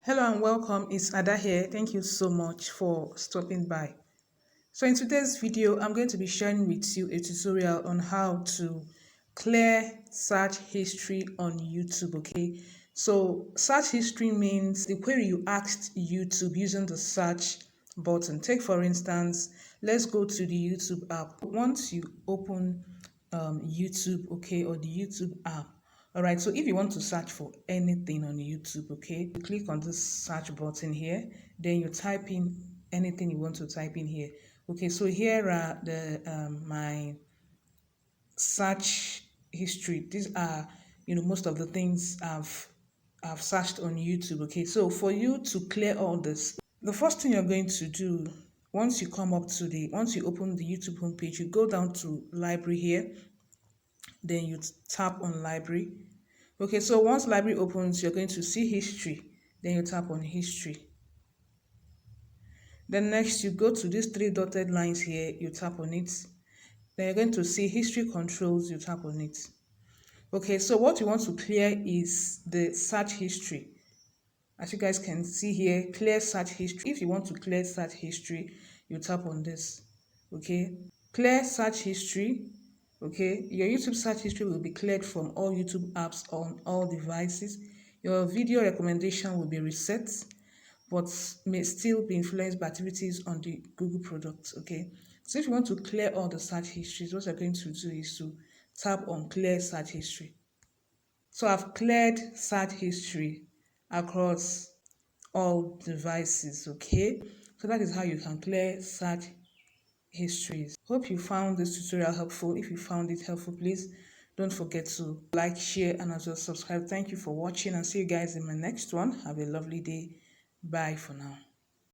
Hello and welcome, it's Ada here. Thank you so much for stopping by. So in today's video, I'm going to be sharing with you a tutorial on how to clear search history on YouTube, okay? So search history means the query you asked YouTube using the search button. Take for instance, let's go to the YouTube app. Once you open YouTube, okay, or the YouTube app, all right, so if you want to search for anything on YouTube, okay, you click on this search button here, then you type in anything you want to type in here. Okay, so here are the my search history. These are, most of the things I've searched on YouTube. Okay, so for you to clear all this, the first thing you're going to do once you open the YouTube homepage, you go down to library here, then you tap on library. Okay, so once library opens, you're going to see history, then you tap on history. Then next you go to these three dotted lines here, you tap on it. Then you're going to see history controls, you tap on it. Okay, so what you want to clear is the search history. As you guys can see here, clear search history. If you want to clear search history, you tap on this. Okay, clear search history. Okay, your YouTube search history will be cleared from all YouTube apps on all devices. Your video recommendation will be reset, but may still be influenced by activities on the Google products. Okay, so if you want to clear all the search histories, what you're going to do is to tap on clear search history. So I've cleared search history across all devices. Okay, so that is how you can clear search histories. Hope you found this tutorial helpful. If you found it helpful, please don't forget to like, share, and as well subscribe. Thank you for watching, and see you guys in my next one. Have a lovely day. Bye for now.